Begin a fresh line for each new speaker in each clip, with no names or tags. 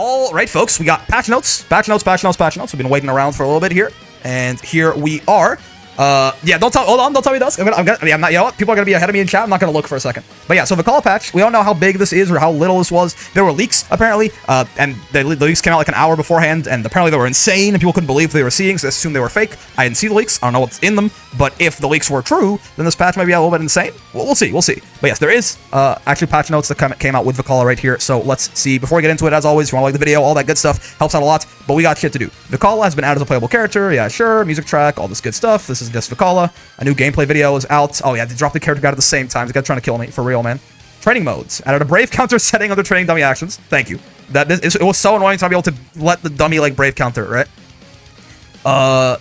All right, folks, we got patch notes. We've been waiting around for a little bit here, and here we are. Yeah, don't tell me this. I'm not, you know what? People are gonna be ahead of me in chat. I'm not gonna look for a second. But yeah, so Vikala patch. We don't know how big this is or how little this was. There were leaks apparently, and the leaks came out like an hour beforehand, and apparently they were insane, and people couldn't believe they were seeing, so they assumed they were fake. I didn't see the leaks. I don't know what's in them, but if the leaks were true, then this patch might be a little bit insane. Well, we'll see. But yes, there is actually patch notes that came out with Vikala right here. So let's see. Before we get into it, as always, if you want to like the video, all that good stuff helps out a lot. But we got shit to do. Vikala has been added as a playable character. Yeah, sure. Music track, all this good stuff. This is just Vikala. A new gameplay video is out. Oh yeah, they dropped the character guide at the same time. This guy's trying to kill me, for real, man. Training modes. Added a brave counter setting under training dummy actions. Thank you. It was so annoying to not be able to let the dummy like brave counter, right?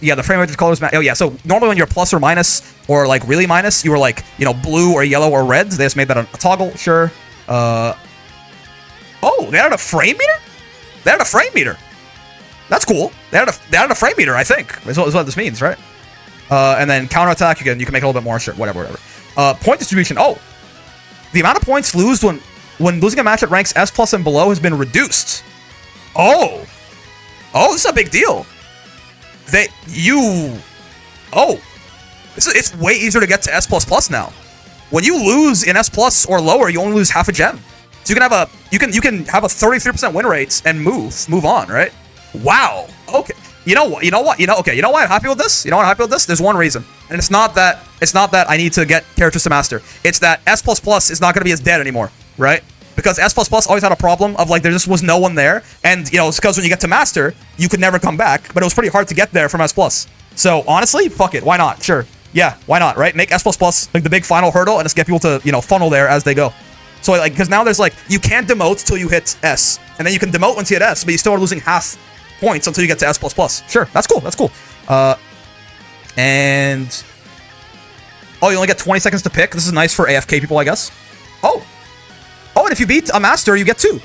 Yeah, the frame rate colors. Oh yeah, so normally when you're plus or minus, or like really minus, you were like, you know, blue or yellow or red. They just made that a toggle, sure. Oh, they added a frame meter? That's cool. They added a frame meter, I think. Is what this means, right? And then counterattack, you can make it a little bit more, sure, whatever. Point distribution. Oh, the amount of points lose when losing a match at ranks S+ and below has been reduced. Oh, this is a big deal. It's way easier to get to S++ now. When you lose in S+ or lower, you only lose half a gem. So you can have a 33% win rate and move on, right? Wow. Okay. You know why I'm happy with this? There's one reason. And it's not that I need to get characters to master. It's that S++ is not going to be as dead anymore, right? Because S++ always had a problem of like there just was no one there, and you know, it's because when you get to master, you could never come back, but it was pretty hard to get there from S+. So honestly, fuck it, why not? Sure. Yeah, why not, right? Make S++ like the big final hurdle and just get people to, you know, funnel there as they go. So like, because now there's like, you can't demote till you hit S, and then you can demote once you hit S, but you still are losing half points until you get to S++. Sure, that's cool. And oh, you only get 20 seconds to pick. This is nice for AFK people, I guess. Oh, and if you beat a master, you get 2.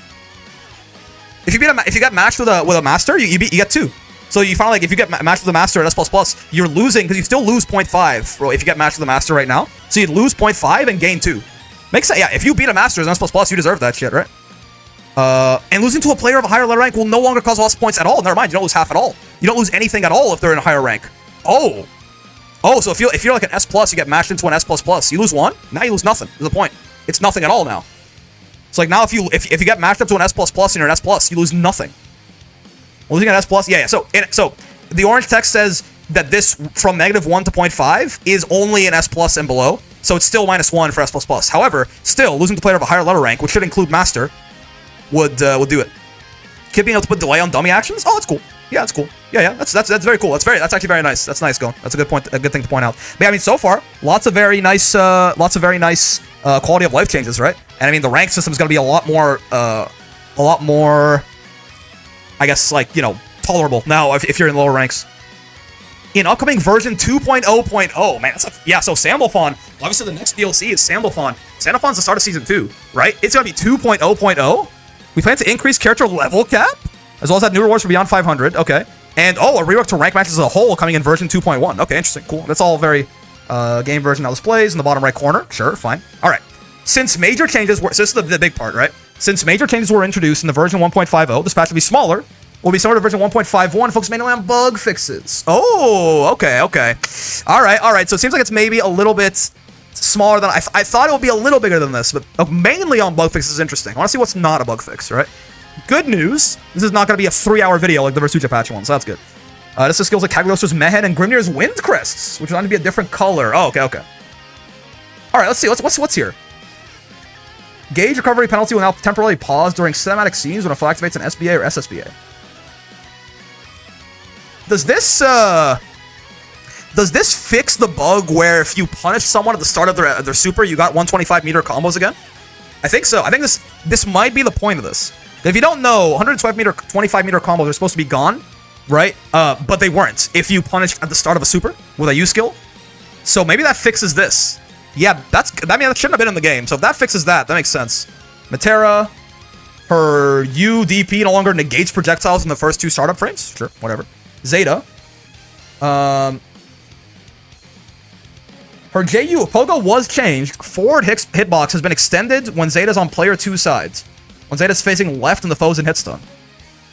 If you get matched with a master, you get 2. So you find like if you get matched with a master at S++, you're losing because you still lose 0.5, bro, if you get matched with a master right now. So you'd lose 0.5 and gain 2. Makes sense. Yeah, if you beat a master as an S++, you deserve that shit, right? And losing to a player of a higher level rank will no longer cause loss of points at all. Never mind, you don't lose half at all. You don't lose anything at all if they're in a higher rank. Oh, so if you're like an S+, you get matched into an S++, you lose 1. Now you lose nothing. There's the point. It's nothing at all now. It's like now if you get matched up to an S++ and you're an S+, you lose nothing. Losing an S+, yeah. So the orange text says that this from -1 to 0.5 is only an S+ and below. So it's still -1 for S++. However, still losing to player of a higher level rank, which should include master, would do it. Keep being able to put delay on dummy actions. Oh, that's cool. Yeah, that's cool. Yeah. That's very cool. That's actually very nice. That's nice going. That's a good point. A good thing to point out. But yeah, I mean, so far, lots of very nice quality of life changes, right? And I mean, the rank system is going to be a lot more, I guess, like, you know, tolerable now if you're in lower ranks. In upcoming version 2.0.0, man, so Sandalphon, obviously the next DLC is Sandalphon. Sandalphon's the start of Season 2, right? It's going to be 2.0.0. We plan to increase character level cap, as well as add new rewards for Beyond 500, okay. And, a rework to rank matches as a whole coming in version 2.1. Okay, interesting, cool. That's all very game version now displays in the bottom right corner. Sure, fine. All right. Since major changes were, so this is the big part, right? Since major changes were introduced in the version 1.50, this patch will be smaller. Will be similar to version 1.51, focused mainly on bug fixes. Oh, okay. All right. So it seems like it's maybe a little bit smaller than I thought it would be a little bigger than this, but mainly on bug fixes is interesting. I want to see what's not a bug fix, right? Good news. This is not going to be a 3-hour video like the Versucha patch one, so that's good. This is skills like Cagliostro's Mehen and Grimnir's Wind Crests, which is going to be a different color. Oh, okay. All right, let's see. What's here? Gauge recovery penalty will now temporarily pause during cinematic scenes when a flag activates an SBA or SSBA. Does this fix the bug where if you punish someone at the start of their super, you got 125-meter combos again? I think so. I think this might be the point of this. If you don't know, 25-meter combos are supposed to be gone, right? But they weren't if you punish at the start of a super with a U skill. So maybe that fixes this. Yeah, that shouldn't have been in the game. So if that fixes that makes sense. Matera, her UDP no longer negates projectiles in the first 2 startup frames. Sure, whatever. Zeta. Her JU Pogo was changed. Forward hitbox has been extended when Zeta's on player 2 sides. When Zeta's facing left and the foe's in hit stun.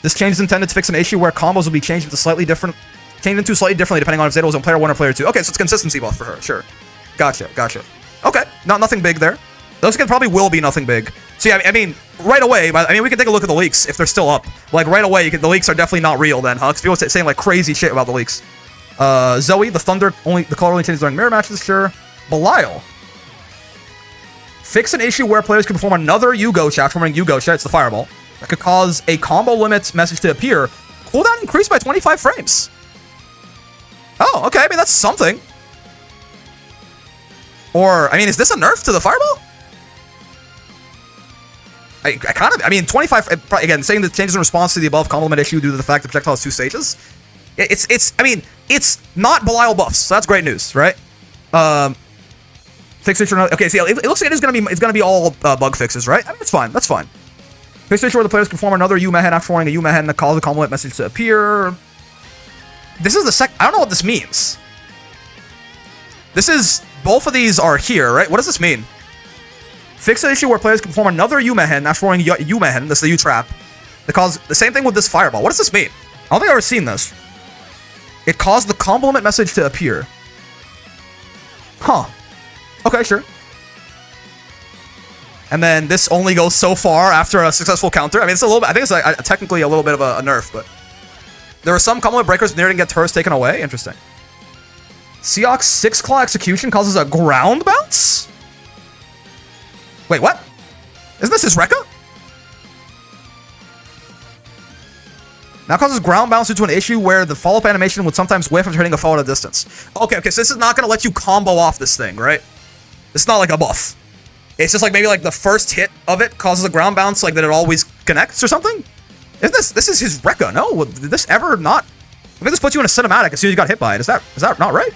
This change is intended to fix an issue where combos will be changed into slightly differently depending on if Zeta was in player 1 or player 2. Okay, so it's consistency buff for her. Sure. Gotcha. Okay, nothing big there. Those probably will be nothing big. So yeah, I mean, right away, we can take a look at the leaks if they're still up. Like, right away, the leaks are definitely not real then, huh? Because people saying, like, crazy shit about the leaks. Zoe, the Thunder, the color only changes during mirror matches, sure. Belial. Fix an issue where players can perform another Yugo shot, performing Yugo shot, it's the Fireball, that could cause a combo limit message to appear. Cooldown increased by 25 frames. Oh, okay, I mean, that's something. Or, I mean, is this a nerf to the Fireball? I kind of, I mean, 25, again, saying that changes in response to the above combo limit issue due to the fact that the projectile has 2 stages. I mean, it's not Belial buffs, so that's great news, right? Fix issue, okay, so yeah, it looks like it's gonna be all bug fixes, right? I mean, that's fine. Fix issue where the players can form another Yuma head after forming a Yuma head and the call the combo limit message to appear. This is the I don't know what this means. This is, both of these are here, right? What does this mean? Fix an issue where players can form another Yuma head after forming Yuma head, that's the U-trap. That caused the same thing with this Fireball. What does this mean? I don't think I've ever seen this. It caused the combo limit message to appear. Huh. Okay, sure. And then this only goes so far after a successful counter. I mean, it's a little bit, I think it's technically a little bit of a nerf, but there are some combo limit breakers near to get turrets taken away. Interesting. Seok's 6-claw execution causes a ground bounce? Wait, what? Isn't this his Rekka? Now causes ground bounce due to an issue where the follow-up animation would sometimes whiff after hitting a foe at a distance. Okay, so this is not going to let you combo off this thing, right? It's not like a buff. It's just like maybe like the first hit of it causes a ground bounce, like that it always connects or something? Isn't this is his Rekka? No, did this ever not? I think this puts you in a cinematic as soon as you got hit by it. Is that not right?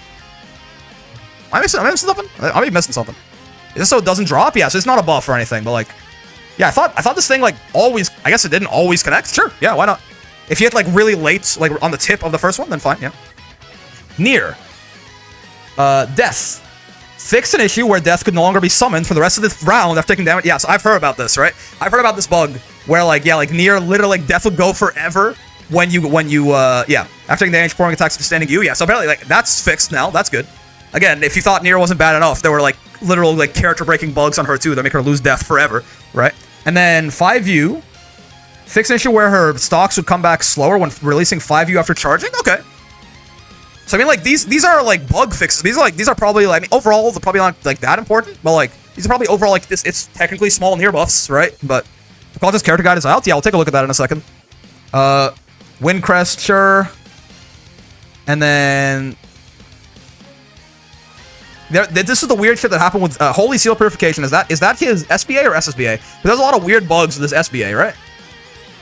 Am I missing something? I may be missing something. Is this so it doesn't drop? Yeah, so it's not a buff or anything, but like, yeah, I thought this thing like always, I guess it didn't always connect. Sure, yeah, why not? If you hit like really late, like on the tip of the first one, then fine, yeah. Near. Death. Fix an issue where Death could no longer be summoned for the rest of the round after taking damage. Yeah, so I've heard about this, right? I've heard about this bug where like, yeah, like Near literally like Death would go forever when you yeah, after taking damage, pouring attacks to standing you. Yeah, so apparently like that's fixed now. That's good. Again, if you thought Near wasn't bad enough, there were like literal like character-breaking bugs on her too that make her lose Death forever, right? And then 5U. Fix an issue where her stocks would come back slower when releasing 5U after charging? Okay. So I mean like these are like bug fixes. These are probably like, I mean, overall they're probably not like that important, but like these are probably overall like this, it's technically small Near buffs, right? But the Cultist character guide is out. Yeah, I'll take a look at that in a second. Windcrest, sure. And then this is the weird shit that happened with Holy Seal Purification. Is that his SBA or SSBA? But there's a lot of weird bugs with this SBA, right?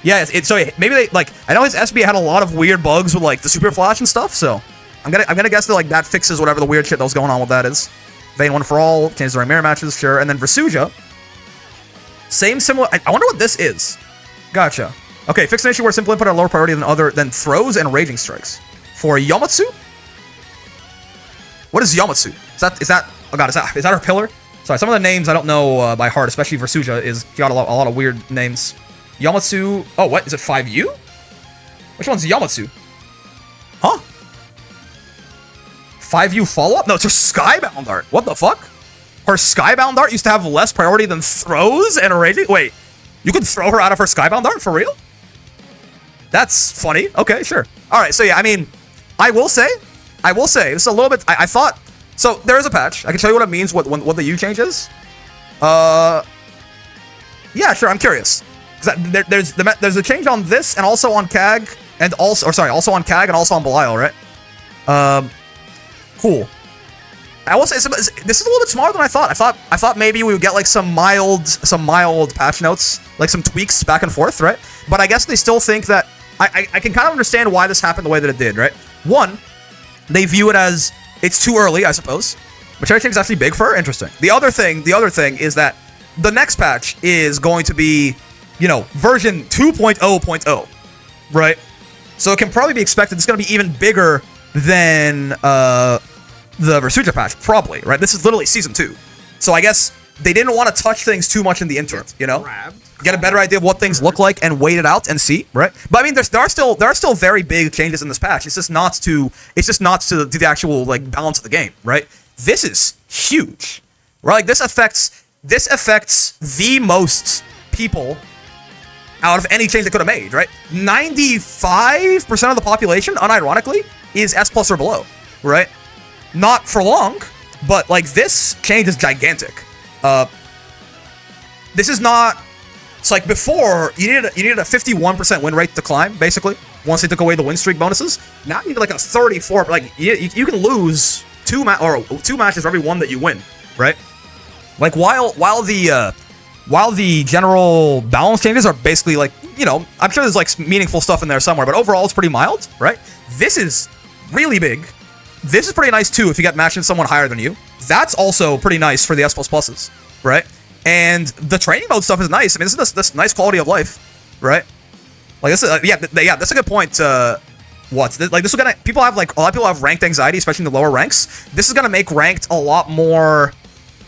Yeah, so maybe they like, I know his SBA had a lot of weird bugs with like the Super Flash and stuff, so I'm gonna guess that like that fixes whatever the weird shit that was going on with that is. Vayne 1 for all, changes during mirror matches, sure. And then Versuja. Similar, I wonder what this is. Gotcha. Okay, fix an issue where simple input are lower priority than throws and raging strikes. For Yamatsu? What is Yamatsu? Is that oh god, is that her pillar? Sorry, some of the names I don't know by heart, especially Versuja is got a lot of weird names. Yamatsu, oh what, is it 5U? Which one's Yamatsu? Huh? 5U follow-up? No, it's her Skybound art. What the fuck? Her Skybound art used to have less priority than throws and raging? Wait, you could throw her out of her Skybound art? For real? That's funny. Okay, sure. Alright, so yeah, I mean, I will say, this is a little bit, I thought, so there is a patch. I can tell you what it means, what the U change is. Yeah, sure, I'm curious. There's a change on this and also on CAG, and also on CAG and also on Belial, right? Cool. I will say this is a little bit smaller than I thought. I thought maybe we would get like some mild patch notes, like some tweaks back and forth, right? But I guess they still think that I can kind of understand why this happened the way that it did, right? One, they view it as it's too early, I suppose. Which I think is actually big for her. Interesting. The other thing is that the next patch is going to be, you know, version 2.0.0, right? So it can probably be expected it's going to be even bigger than the Versuja patch, probably, right? This is literally Season 2. So I guess they didn't want to touch things too much in the interim, you know? Get a better idea of what things look like and wait it out and see, right? But I mean, there are still very big changes in this patch. It's just not to the actual like balance of the game, right? This is huge, right? Like this affects the most people out of any change they could have made, right? 95% of the population, unironically, is S+ or below, right? Not for long, but like this change is gigantic. This is not. It's like before you needed a 51% win rate to climb, basically. Once they took away the win streak bonuses, now you need like a 34. Like you can lose two matches for every one that you win, right? Like while the general balance changes are basically like, you know, I'm sure there's like meaningful stuff in there somewhere, but overall it's pretty mild, right? This is really big. This is pretty nice too if you get matched with someone higher than you. That's also pretty nice for the S++, right? And the training mode stuff is nice. I mean, this nice quality of life, right? Like this is yeah, that's a good point. Like this is gonna people have like a lot of people have ranked anxiety, especially in the lower ranks. This is gonna make ranked a lot more.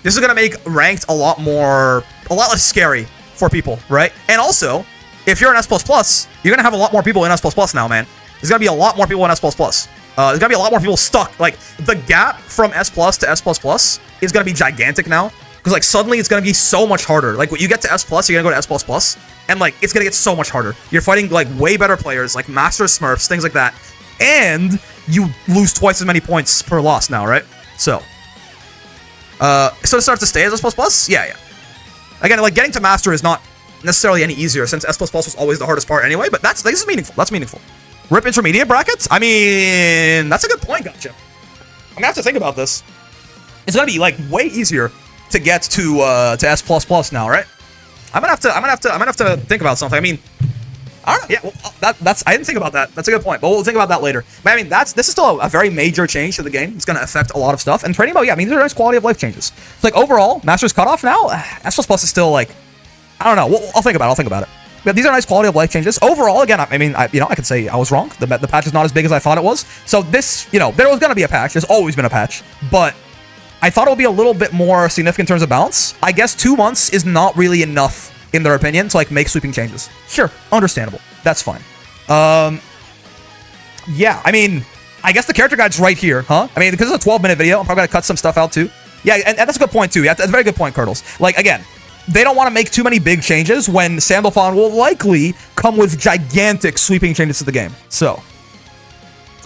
This is gonna make ranked a lot less scary for people, right? And also, if you're an S++, you're gonna have a lot more people in S++ now, man. There's gonna be a lot more people in S++. There's gonna be a lot more people stuck. Like the gap from S+ to S++ is gonna be gigantic now. Because like suddenly it's gonna be so much harder. Like when you get to S+, you're gonna go to S++, and like it's gonna get so much harder. You're fighting like way better players, like Master Smurfs, things like that, and you lose twice as many points per loss now, right? So it starts to stay as S++. Yeah. Again, like getting to Master is not necessarily any easier since S++ was always the hardest part anyway. But this is meaningful. That's meaningful. Rip intermediate brackets. I mean, that's a good point, Gotcha. I'm gonna have to think about this. It's gonna be like way easier to get to S++ now, right? I'm gonna have to think about something. I mean, I don't know. Yeah, well, I didn't think about that. That's a good point, but we'll think about that later. But I mean, this is still a very major change to the game. It's gonna affect a lot of stuff. And training mode, yeah, I mean, these are nice quality of life changes. It's like overall, Master's cutoff now. S++ is still like, I don't know. I'll think about it. But these are nice quality of life changes. Overall, again, I mean, I could say I was wrong. The patch is not as big as I thought it was. So this, you know, there was gonna be a patch. There's always been a patch, but I thought it would be a little bit more significant in terms of balance. I guess 2 months is not really enough, in their opinion, to like make sweeping changes. Sure, understandable. That's fine. Yeah, I mean, I guess the character guide's right here, huh? I mean, because it's a 12-minute video, I'm probably gonna cut some stuff out too. Yeah, and that's a good point too. Yeah, that's a very good point, Curdles. Like, again, they don't want to make too many big changes when Sandalphon will likely come with gigantic sweeping changes to the game. So,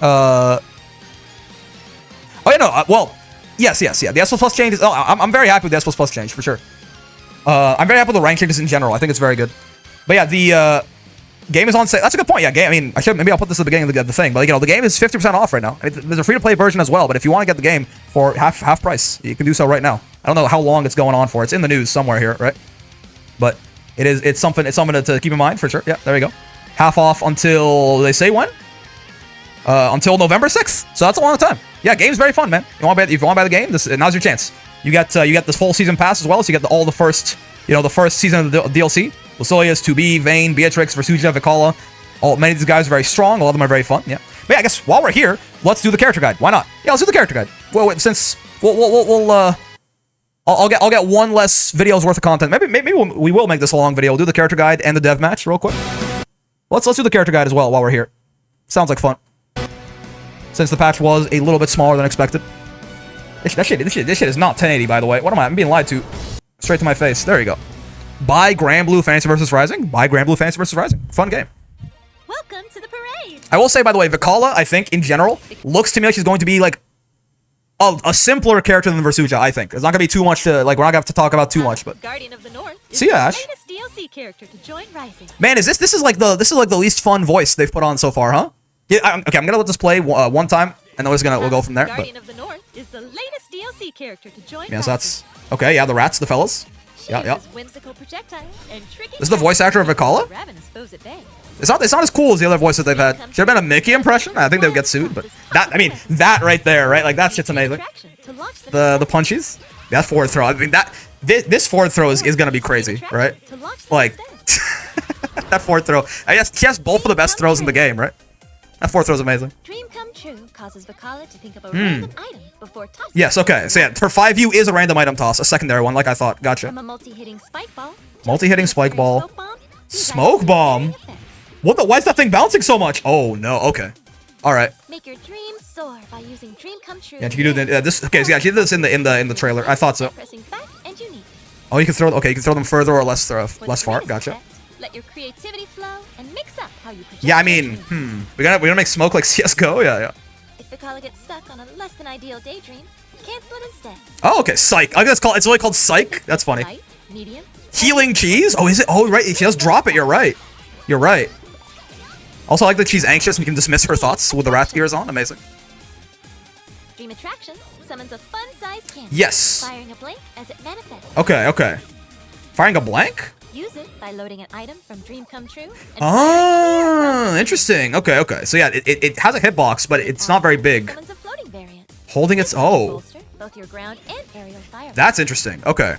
oh, yeah, no, well, yes, yeah. The S++ changes. Oh, I'm very happy with the S++ change for sure. I'm very happy with the rank changes in general. I think it's very good. But yeah, the game is on sale. That's a good point. Yeah, game. I mean, maybe I'll put this at the beginning of the thing. But you know, the game is 50% off right now. I mean, there's a free-to-play version as well. But if you want to get the game for half price, you can do so right now. I don't know how long it's going on for. It's in the news somewhere here, right? But it's something to keep in mind for sure. Yeah, there you go. Half off until they say when? Until November 6th. So that's a long time. Yeah, game's very fun, man. If you want to buy the game, now's your chance. You get this full season pass as well, so you get all the first season of the DLC. Lucilius, 2B, Vayne, Beatrix, Versuja, Vikala. Many of these guys are very strong. A lot of them are very fun. Yeah. But yeah, I guess while we're here, let's do the character guide. Why not? Yeah, let's do the character guide. Well, since I'll get one less video's worth of content. Maybe we will make this a long video. We'll do the character guide and the dev match real quick. Let's do the character guide as well while we're here. Sounds like fun. Since the patch was a little bit smaller than expected. This shit is not 1080, by the way. What am I? I'm being lied to. Straight to my face. There you go. Buy Granblue Fantasy vs. Rising. Buy Granblue Fantasy vs. Rising. Fun game.
Welcome to the parade.
I will say, by the way, Vikala, I think, in general, looks to me like she's going to be, like, a simpler character than Versuja, I think. It's not going to be too much to, like, we're not going to have to talk about too much, but...
Guardian of the North
see ya, Ash.
Latest DLC character to join Rising.
Man, this is like the least fun voice they've put on so far, huh? Yeah, okay, I'm going to let this play one time, and then we'll go from there.
Guardian of the North is the latest DLC character to join
Yes, that's... Okay, yeah, the rats, the fellas. Yeah.
Whimsical projectiles and tricky
this is the voice actor of Vikala? It's not as cool as the other voices they've had. Should have been a Mickey impression. I think they would get sued, but that right there, right? Like that shit's amazing. The punchies. That forward throw. I mean this forward throw is gonna be crazy, right? Like that forward throw. I guess she has both of the best throws in the game, right? That fourth throw is amazing.
Dream come true causes Vikala to think of a random item before tossing.
Yes, okay. So yeah, her 5U is a random item toss, a secondary one, like I thought. Gotcha.
From a multi-hitting spike ball.
Multi-hitting spike ball. Smoke bomb? What the? Why is that thing bouncing so much? Oh no. Okay. All right.
Make your dreams soar by using Dream Come True.
Yeah, she can do this. Okay, so yeah, she did this in the trailer. I thought so.
Pressing back and unique.
Oh, you can throw. Okay, you can throw them further or less far. Gotcha.
Let your creativity flow and mix up how you project.
Yeah, I mean, we gotta make smoke like CS:GO. Yeah.
If Vikala gets stuck on a less than ideal daydream, cancel it instead.
Oh, okay. Psych. I guess it's really called Psych. That's funny.
Light, medium.
Healing cheese. Oh, is it? Oh, right. She does drop it. You're right. You're right. Also, I like that she's anxious and can dismiss her thoughts with the rat ears on. Amazing.
Dream Attraction summons a fun-sized cannon.
Yes.
Firing a blank as it manifests.
Okay. Firing a blank?
Use it by loading an item from Dream Come True. And
Oh, interesting. Okay. So yeah, it has a hitbox, but it's not very big.
Summons a floating variant.
Holding its... Oh.
Bolster both your ground and aerial fire.
That's interesting. Okay.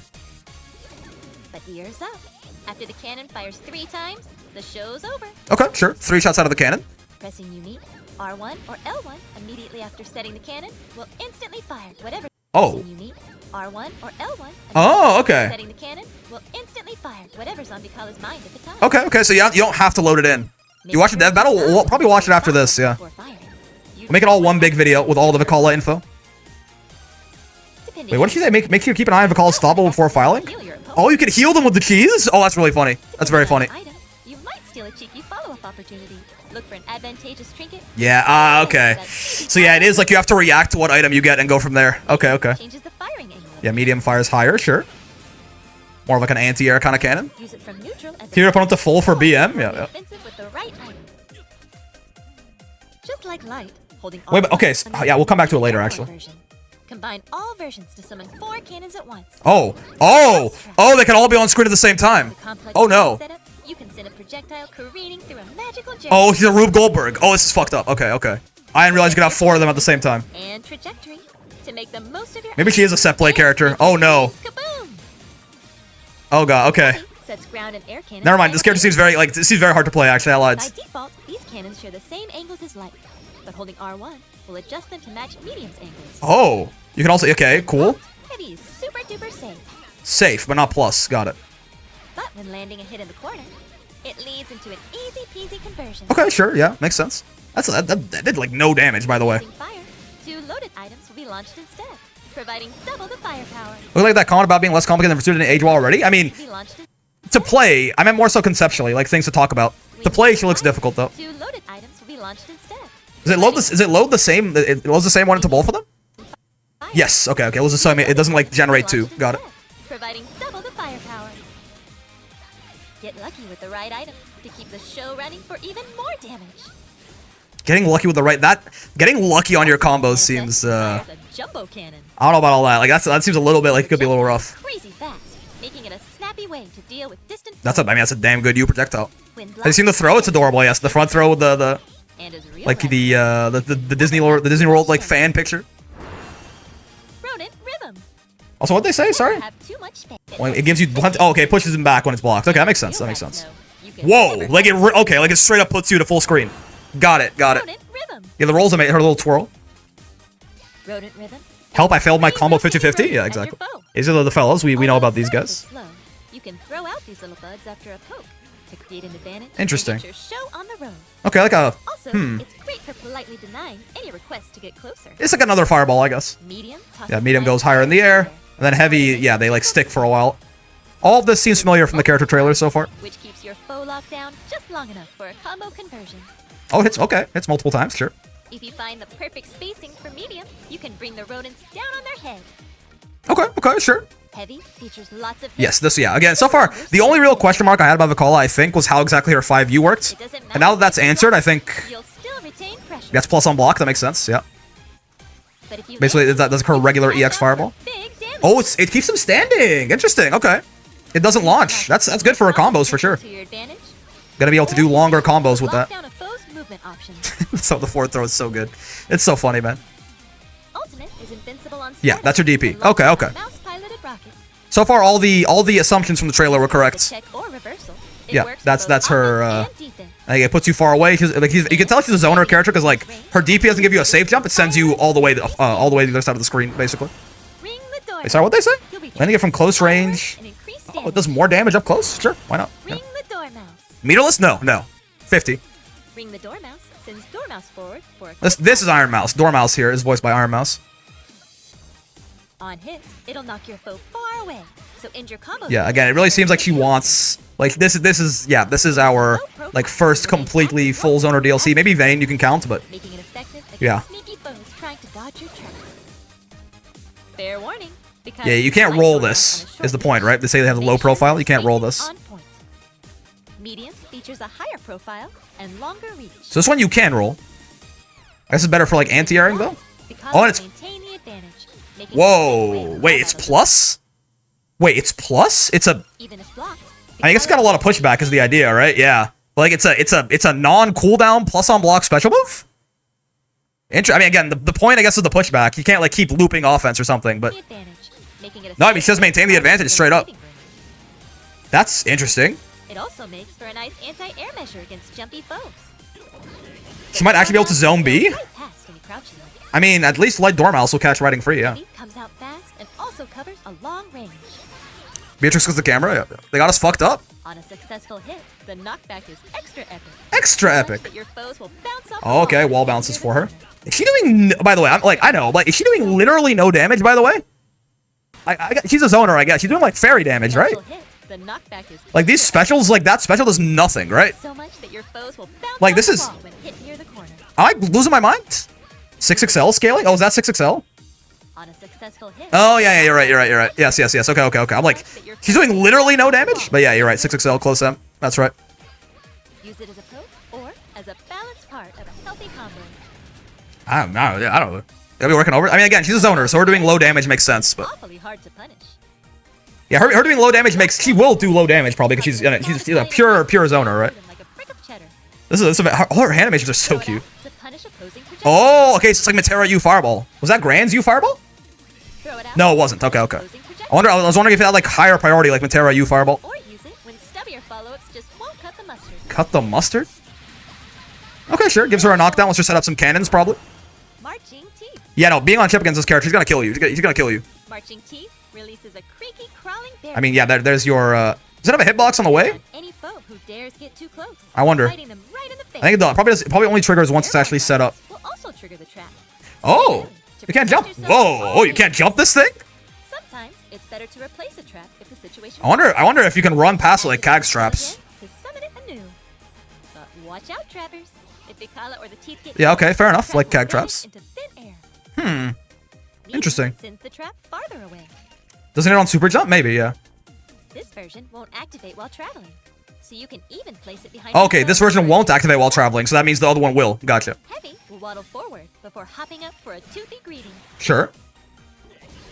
But ears up. After the cannon fires 3 times, the show's over.
Okay, sure. 3 shots out of the cannon.
Pressing unique, R1 or L1 immediately after setting the cannon will instantly fire whatever.
Oh.
Pressing unique, R1 or L1.
Oh, okay.
Setting the cannon will instantly fire whatever's on Vikala's mind at the time.
Okay. So you don't have to load it in. You watch the dev battle? We'll probably watch it after this, yeah. We'll make it all one big video with all the Vikala info. Wait, what did she say? Make sure you keep an eye on Vikala's stop before filing? Oh, you can heal them with the cheese? Oh, that's really funny. That's very funny.
You might steal a cheeky follow-up opportunity. Look for an advantageous trinket.
Yeah, okay. So yeah, it is like you have to react to what item you get and go from there. Okay.
Changes the firing angle.
Yeah, medium fires higher, sure. More of like an anti-air kind of cannon.
Use it from neutral as
Heal your opponent to full for BM. Yeah.
Offensive with the right item. Just like light, holding
Wait, but okay. Yeah, we'll come back to it later, actually.
Combine all versions to summon 4 cannons at once.
Oh, they can all be on screen at the same time. Oh no.
Setup, you can send a projectile careening through a magical journey.
Oh, he's a Rube Goldberg. Oh, this is fucked up. Okay. I didn't realize you could have 4 of them at the same time.
And trajectory to make the most of your.
Maybe she is a set play character. Oh no.
Kaboom!
Oh god. Okay.
Sets ground and air cannons.
Never mind. This character seems very hard to play. Actually, I lied.
By default, these cannons share the same angles as light, but holding R1 will adjust them to match medium's angles.
Oh, you can also. Okay, cool.
Heavy is super duper safe.
Safe, but not plus. Got it.
But when landing a hit in the corner, it leads into an easy peasy conversion.
Okay, sure. Yeah, makes sense. That did like no damage, by the way.
Using fire, 2 loaded items will be launched instead, providing double the firepower.
Look like that comment about being less complicated than Pursuit in Age already. I mean, to play, I meant more so conceptually, like things to talk about. To play, she looks difficult though.
2 loaded items will be launched instead.
Does it load this? Is it load the same? It loads the same one into both of them? Yes. Okay. It was the same. It doesn't like generate 2. Got it.
Providing double the firepower. Get lucky with the right item to keep the show running for even more damage.
Getting lucky with the right getting lucky on your combos seems
A jumbo cannon.
I don't know about all that. Like that seems a little bit like it could be a little rough.
Crazy fast, making it a snappy way to deal with distant.
That's a damn good U projectile. Have you seen the throw? It's adorable. Yes, the front throw with the like the Disney World like fan picture.
Rodent rhythm.
Also, what'd they say? Sorry. Well, it gives you plenty. Oh, okay, it pushes him back when it's blocked. Okay, that makes sense. That makes sense. Whoa, like like it straight up puts you to full screen. Got it. Yeah, the rolls I made her little twirl.
Rodent rhythm.
Help! I failed my combo 50-50. Yeah, exactly. These are the fellows. We know about these guys.
You can throw out these little buds after a poke to create an advantage.
Interesting.
Your show on the road.
Okay, like a
Also, it's great for politely denying any request to get closer.
It's like another fireball, I guess.
Medium.
Yeah, medium goes higher in the air, and then heavy. Yeah, they like stick for a while. All of this seems familiar from the character trailer so far.
Which keeps your foe locked down just long enough for a combo conversion.
Oh, hits multiple times, sure.
If you find the perfect spacing for medium, you can bring the rodents down on their head.
Okay, sure.
Heavy features lots of.
Yes, again, so far, the only real question mark I had about Vikala, I think, was how exactly her 5U worked. And now that that's answered, I think
You'll still retain pressure.
that's plus on block. That makes sense, yeah.
But if you
Basically, that's her regular EX fireball.
big damage.
Oh, it keeps him standing. Interesting, okay. It doesn't launch. That's good for her combos, for sure.
To your advantage.
Gonna be able to do longer combos with
Lock
that.
down a foe's movement options.
So the fourth throw is so good. It's so funny, man.
Ultimate is invincible on
Yeah,
status
that's your DP.
and launches
Okay.
a mouse-piloted rocket.
So far, all the assumptions from the trailer were correct.
Check or reversal. It
Yeah,
works for
that's
both
her,
offense and defense.
Like, it puts you far away. You can tell she's a zoner character because like her DP doesn't give you a safe jump. It sends you all the way to the other side of the screen, basically.
Ring the door.
Wait, sorry, what they say?
You'll be
Landing it from close range.
and increase
Oh, it
damage.
does more damage up close? Sure, why not? Yeah.
Ring the dormouse.
Meterless? No. 50.
Ring the dormouse sends dormouse forward for a
This is Iron Mouse. Dormouse here is voiced by Iron Mouse.
On hit, it'll knock your foe far away. So end your combo.
Yeah, again, it really seems like she wants like this is our like first completely full zoner DLC. Maybe Vayne you can count, but
making it effective against
yeah.
sneaky foes trying to dodge your tracks. Fair warning. Because
Yeah, you can't roll this is the point, right? They say they have a low profile, you can't roll this.
On point. Medium features a higher profile and longer reach.
So this one you can roll. I guess it's better for like anti-airing though. Oh, and it's
maintain the advantage, making
whoa, wait, it's plus? Wait, it's plus? It's a
even if blocked.
I guess it's got a lot of pushback is the idea, right? Yeah. But like it's a non-cooldown plus on block special move? I mean again, the point I guess is the pushback. You can't like keep looping offense or something, but no, I mean she says maintain the advantage straight up. That's interesting.
It also makes for a nice anti-air measure against jumpy foes.
She might actually be able to zone B?
Right past any crouching line.
I mean, at least Light Dormouse will catch riding free, yeah.
Comes out fast and also covers a long range.
Beatrix goes to the camera, yeah. They got us fucked up.
On a successful hit, the knockback is extra epic.
Extra
So much
epic.
that your foes will bounce off the
Oh, okay, wall
and
bounces
clear
for
the
her.
corner.
Is she doing, by the way, I know, like, is she doing literally no damage, by the way? She's a zoner, I guess. She's doing, like, fairy damage, right?
Successful hit, the knockback is
Like, these
extra
specials, like, that special does nothing, right?
epic. So much that your foes will bounce
Like,
off
this
the
is-
wall when hit near the corner.
Am I losing my mind? 6XL scaling? Oh, is that 6XL?
On a successful hit.
Oh, yeah, you're right. Yes. Okay. I'm like, she's doing literally no damage? But yeah, you're right. 6XL, close M. That's right.
Use it as a poke or as a balanced part of a healthy combo.
I don't know. Gotta be working over it. I mean, again, she's a zoner, so her doing low damage makes sense, but...
Awfully hard to punish.
Yeah, her doing low damage makes... She will do low damage, probably, because she's a pure zoner, right?
Like a brick of cheddar.
This is all her animations are so
Throw it
cute.
out to punish opposing projectiles.
Oh, okay, so it's like Matera U Fireball. Was that Grand's U Fireball?
Throw it out
No, it wasn't. Okay.
opposing projectiles.
I was wondering if it had like higher priority, like Matera U Fireball.
Or use it when stubbier follow-ups just won't cut the mustard.
Cut the mustard? Okay, sure. Gives her a knockdown. Let's just set up some cannons, probably.
Marching Teeth.
Yeah, no, being on chip against this character, he's gonna kill you. He's gonna kill you.
Marching Teeth releases a creaky, crawling barrier.
I mean, yeah, there's your... Does it have a hitbox on the way?
on any foe who dares get too close.
I wonder.
Biting them right in the face.
I think it probably only triggers once it's actually set up.
Will also trigger the trap.
Oh! You can't jump. Whoa! Oh, you can't jump this thing?
Sometimes it's better to replace a trap if the situation.
I wonder if you can run past it like Kag's traps.
To summon it anew. But watch out, trappers. If Vikala or the teeth get
Yeah, okay, fair enough,
trap
like
will
Kag
vanish
traps.
into thin air.
Hmm. Interesting.
Sends the trap farther away.
Doesn't it on super jump? Maybe, yeah.
This version won't activate while traveling, so you can even place it behind.
Okay,
your
this
foe.
version won't activate while traveling, so that means the other one will. Gotcha.
Heavy will waddle forward before hopping up for a toothy greeting.
Sure.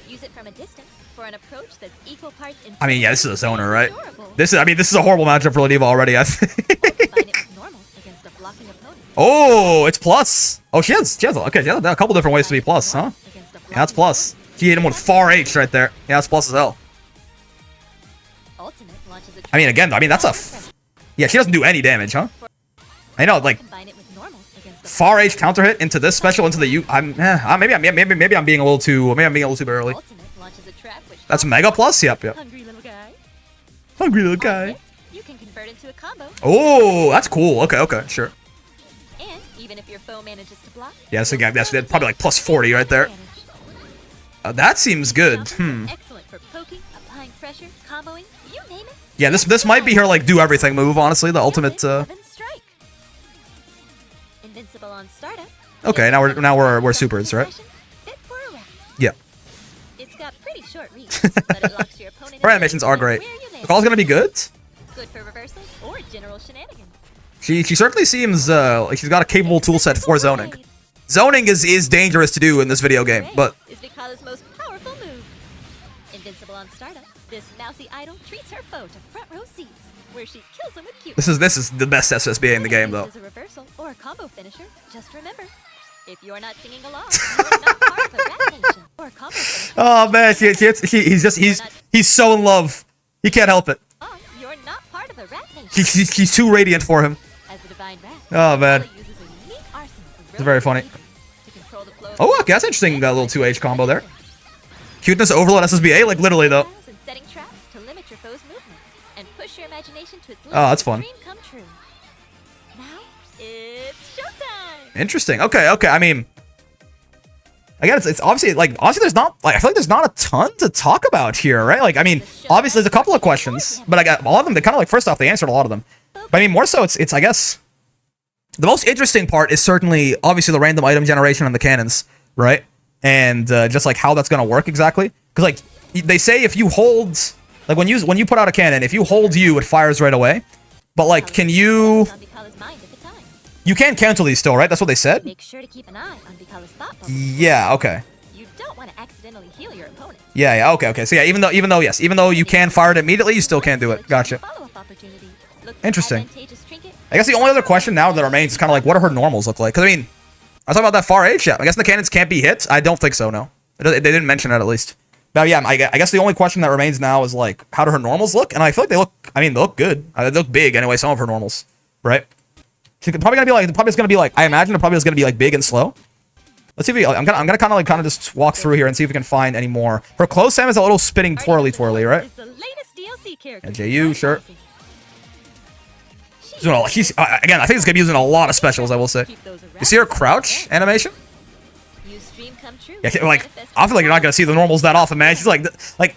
Use it from a distance for an approach that's equal parts.
I mean, yeah, this is a zoner, right?
Adorable.
This is a horrible matchup for Ladiva already. I think.
Combine it with normals against a blocking opponent.
Oh, it's plus. Oh, she has a couple different ways to be plus, huh?
Against a
Yeah, that's
blocking
plus. She hit him with far H right there. Yeah, that's plus as hell.
Ultimate launches a
I mean, again, that's a... Yeah, she doesn't do any damage, huh? I know, like,
Combine it with normals against a
far H counter hit into this special into the U. Maybe I'm being a little too early.
Ultimate launches a trap which
That's mega plus. Yep.
hungry little guy.
Hungry little
On
guy.
hit, you can convert into a combo.
Oh, that's cool. Okay, sure.
And even if your foe manages to block.
Yes, again, that's probably like plus 40 right there. That seems good.
Excellent for poking, applying pressure, comboing, you name it.
Yeah, this might be her like do everything move. Honestly, the ultimate.
Weapon strike. Invincible on startup.
Okay, now we're supers, right?
Fit for a rat.
Yeah.
It's got pretty short reach, but it locks your opponent.
Her
in
animations
place
are
no
great.
matter where you land.
Vikala's gonna be good.
Good for reversals or general shenanigans.
She certainly seems like she's got a capable tool set for zoning. Zoning is dangerous to do in this video game, but
is Vikala's most powerful move. Invincible on startup, this mousy idol treats her foe to front row seats, where she kills them with cute.
this is the best SSBA in the game though.
As a reversal or a combo finisher, just remember, if you're not singing along, you're not part of a rat nation or a combo finisher.
Oh man, he's so in love. He can't help it.
You're not part of a rat nation.
She's too radiant for him.
As a divine wrath,
Oh, man.
Vikala uses a unique arsenal of
It's very funny.
to control the flow of
Oh, okay, that's interesting. That little 2H combo there. Cuteness overload SSBA, like literally though.
and setting traps to limit your foe's movement and push your imagination to its limits.
Oh, that's fun.
Dream come true. Now it's showtime.
Interesting. Okay, okay. I mean, again, it's obviously there's not like I feel like there's not a ton to talk about here, right? Like, I mean, obviously there's a couple of questions, but I got a lot of them. They kind of like first off they answered a lot of them, but I mean more so it's I guess the most interesting part is certainly obviously the random item generation and the cannons, right? And just like how that's gonna work exactly, because like they say if you hold like when you put out a cannon, if you hold U, it fires right away. But like, can you?
On Vikala's mind at the time.
You can cancel these still, right? That's what they said.
Make sure to keep an eye on Vikala's thought bubble.
Yeah. Okay.
You don't want to accidentally heal your opponent.
Yeah. Yeah. Okay. Okay. So yeah, even though you can fire it immediately, you still can't do it. Gotcha.
Follow-up opportunity. Look for
Interesting.
advantageous trinket.
I guess the only other question now that remains is kind of like, what do her normals look like? Because I mean, I was talking about that far H. Yeah. I guess the cannons can't be hit. I don't think so. No. They didn't mention it at least. But yeah, I guess the only question that remains now is like, how do her normals look? And I feel like they look. I mean, they look good. They look big anyway. Some of her normals, right? She's probably gonna be like. Probably is gonna be like. I imagine it probably is gonna be like big and slow. Let's see if we. I'm gonna kind of just walk through here and see if we can find any more. Her close Sam is a little spinning twirly, right?
Is the latest DLC character.
And JU, sure. She's again. I think it's gonna be using a lot of specials. I will say. You see her crouch animation?
Use dream come true.
Yeah, like I feel like you're not gonna see the normals that often, man. She's like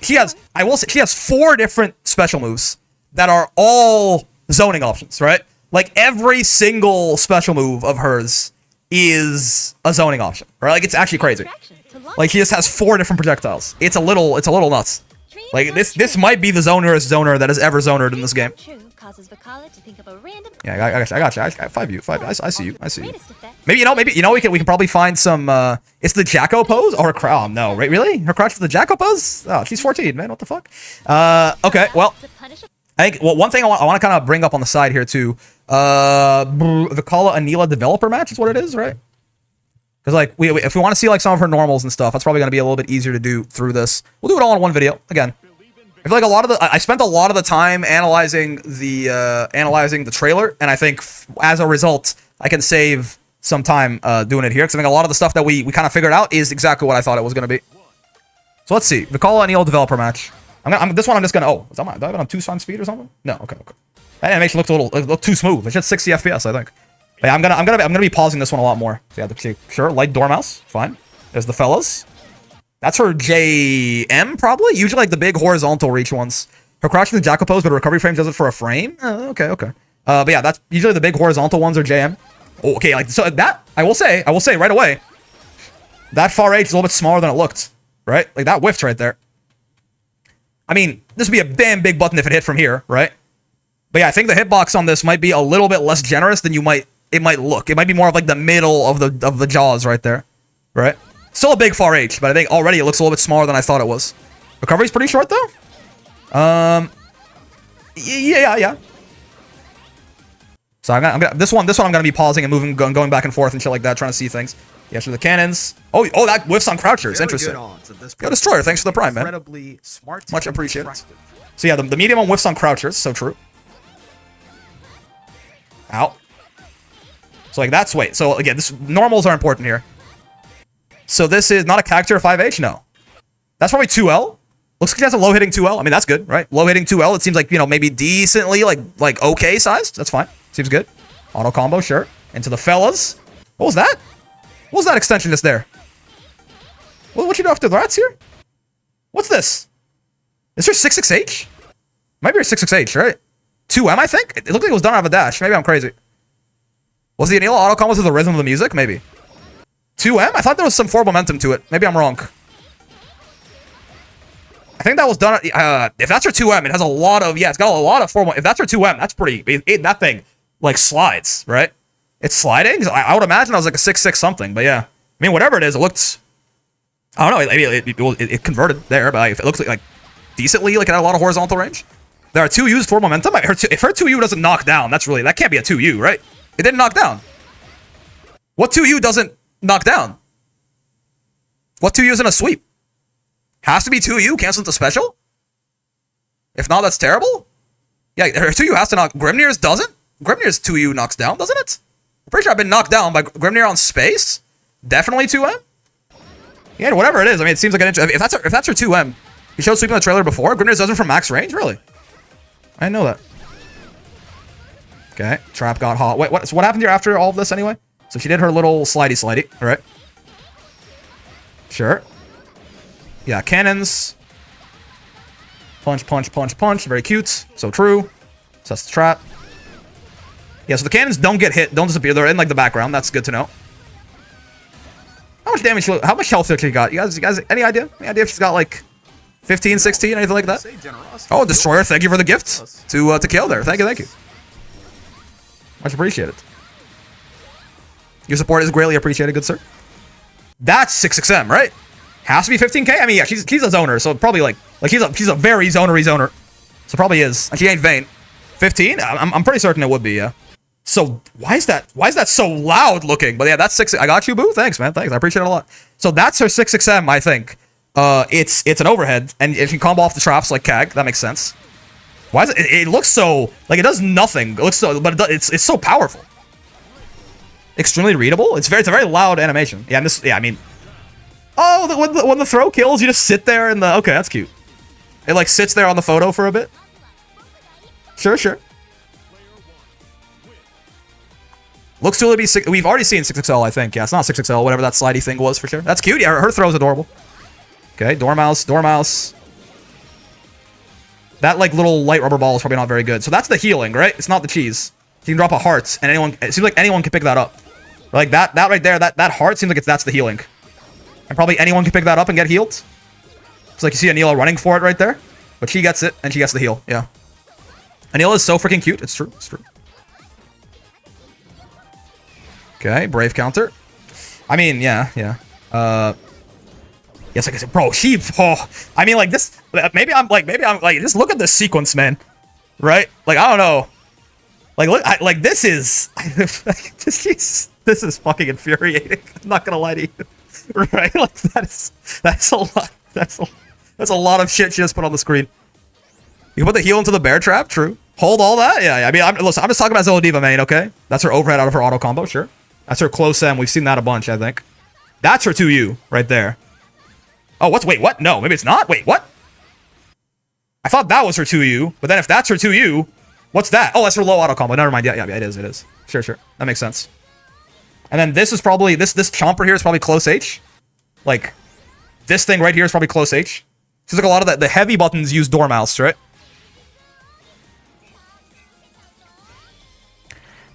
she has. I will say she has 4 different special moves that are all zoning options, right? Like every single special move of hers is a zoning option, right? Like it's actually crazy. Like she just has 4 different projectiles. It's a little nuts. Like this might be the zoner that has ever zonered in this game. Yeah, I got you. I 5U. I see you. Maybe we can probably find some. It's the Jacko pose or her crouch. Oh, no, right? Really? Her crouch for the Jacko pose? Oh, she's 14, man. What the fuck? Okay. Well, I think one thing I want to kind of bring up on the side here too. Vikala Anila developer match is what it is, right? Because like if we want to see like some of her normals and stuff, that's probably gonna be a little bit easier to do through this. We'll do it all in one video again. I feel like I spent a lot of the time analyzing the trailer, and I think as a result, I can save some time doing it here. Because I think a lot of the stuff that we kind of figured out is exactly what I thought it was going to be. So let's see. Vikala Anil developer match. This one I'm just going to... Oh, do I have it on 2x speed or something? No, okay. That animation looked too smooth. It's just 60 FPS, I think. But yeah, I'm gonna be pausing this one a lot more. So yeah, sure, light dormouse, fine. There's the fellas. That's her JM, probably? Usually, like, the big horizontal reach ones. Her crouching the Jacko pose, but her recovery frame does it for a frame? Okay. But yeah, that's usually the big horizontal ones are JM. Oh, okay, like, so that, I will say right away, that far H is a little bit smaller than it looked, right? Like, that whiffed right there. I mean, this would be a damn big button if it hit from here, right? But yeah, I think the hitbox on this might be a little bit less generous than it might look. It might be more of, like, the middle of the jaws right there, right? Still a big far H, but I think already it looks a little bit smaller than I thought it was. Recovery's pretty short though. Yeah. So this one I'm gonna be pausing and moving, going back and forth and shit like that, trying to see things. Yeah, sure, the cannons. Oh, that whiffs on crouchers. Interesting. Yo, Destroyer, thanks for the prime, man. Incredibly smart. Much appreciated. So yeah, the medium one whiffs on crouchers. So true. Ow. So like that's wait. So again, normals are important here. So this is not a character 5H? No. That's probably 2L. Looks like he has a low hitting 2L. I mean, that's good, right? Low hitting 2L. It seems like, maybe decently, like okay sized. That's fine. Seems good. Auto combo, sure. Into the fellas. What was that? What was that extension just there? What you do after the rats here? What's this? Is there 66H? Might be a 66H, right? 2M, I think? It looked like it was done out of a dash. Maybe I'm crazy. Was the Anila auto combo to the rhythm of the music? Maybe. 2M? I thought there was some forward momentum to it. Maybe I'm wrong. I think that was done. If that's her 2M, it has a lot of... Yeah, it's got a lot of forward... If that's her 2M, that's pretty... that thing, like, slides, right? It's sliding? I would imagine that was like a 6-6 something, but yeah. I mean, whatever it is, it looked... I don't know. It converted there, but it looks like decently, like, it had a lot of horizontal range. There are 2U's for momentum. If her 2U doesn't knock down, that can't be a 2U, right? It didn't knock down. What 2U doesn't knock down? What 2U is in a sweep? Has to be 2U, cancel into special? If not, that's terrible? Yeah, her 2U has to knock. Grimnir's doesn't? Grimnir's 2U knocks down, doesn't it? I'm pretty sure I've been knocked down by Grimnir on space. Definitely 2M. Yeah, whatever it is. I mean, it seems like an if that's her 2M. He showed sweep in the trailer before. Grimnir does it from max range, really? I didn't know that. Okay, trap got hot. Wait, what? So what happened here after all of this anyway? So she did her little slidey, all right? Sure. Yeah, cannons. Punch, punch, punch, punch. Very cute. So true. So that's the trap. Yeah, so the cannons don't get hit, don't disappear. They're in like the background. That's good to know. How much damage? How much health she got? You guys, any idea? Any idea if she's got like 15, 16, anything like that? Oh, Destroyer, thank you for the gift to kill there. Thank you. Much appreciated. Your support is greatly appreciated, good sir. That's 6XM, right? Has to be 15k? I mean, yeah, she's a zoner, so probably like she's a very zonery zoner. So probably is. And she ain't vain. 15? I'm pretty certain it would be, yeah. So why is that so loud looking? But yeah, that's 6. I got you, boo. Thanks, man. Thanks. I appreciate it a lot. So that's her 6XM, I think. It's an overhead, and if you combo off the traps like Kag, that makes sense. Why is it? It looks so like it does nothing. It looks so, but it's so powerful. Extremely readable. It's a very loud animation. Yeah, and this. Yeah, I mean. Oh, when the throw kills, you just sit there and the. Okay, that's cute. It like sits there on the photo for a bit. Sure. Looks to be 6. We've already seen 6XL, I think. Yeah, it's not 6XL, whatever that slidey thing was for sure. That's cute. Yeah, her throw's adorable. Okay, Dormouse. That like little light rubber ball is probably not very good. So that's the healing, right? It's not the cheese. You can drop a heart, and it seems like anyone can pick that up. Like that right there, that heart seems like that's the healing. And probably anyone can pick that up and get healed. It's like you see Anila running for it right there. But she gets it, and she gets the heal. Yeah. Anila is so freaking cute. It's true. Okay, brave counter. I mean, yeah. Yes, like I said, bro, I mean, like this. Maybe I'm like, just look at this sequence, man. Right? Like, I don't know. Like, look, this is, this is fucking infuriating. I'm not gonna lie to you. Right? Like that's a lot. That's a lot of shit she just put on the screen. You can put the heal into the bear trap. True. Hold all that. Yeah. I mean, I'm just talking about Zolodiva main. Okay, that's her overhead out of her auto combo. Sure. That's her close M. We've seen that a bunch, I think. That's her 2U right there. Oh, wait, what? No, maybe it's not. Wait, what? I thought that was her 2U, but then if that's her 2U, what's that? Oh, that's her low auto combo. Never mind. Yeah, it is. Sure. That makes sense. And then this is probably, this chomper here is probably close H. Like, this thing right here is probably close H. Seems like a lot of the heavy buttons use Dormouse, right?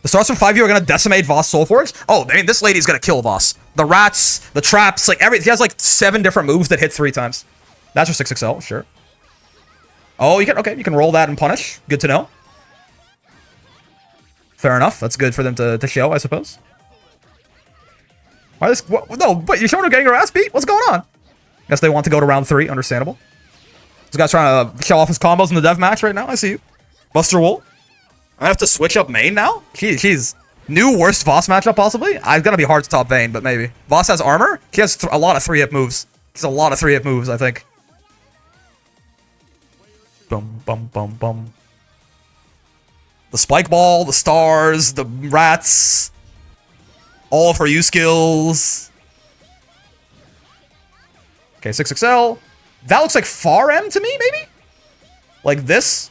The stars from 5U are going to decimate Voss Soulforge? Oh, I mean, this lady's going to kill Voss. The rats, the traps, like he has like 7 different moves that hit 3 times. That's your 6XL, sure. Oh, you can roll that and punish. Good to know. Fair enough. That's good for them to show, I suppose. Why this? No, but you showing her getting her ass beat? What's going on? Guess they want to go to round 3. Understandable. This guy's trying to show off his combos in the dev match right now. I see you. Buster Wool. I have to switch up main now? She's new worst Voss matchup, possibly? I've got to be hard to top Vayne, but maybe. Voss has armor? She has a lot of 3-hit moves. She's a lot of 3-hit moves, I think. Bum. The spike ball, the stars, the rats. All of her U skills. Okay, 6XL. That looks like far M to me, maybe? Like this?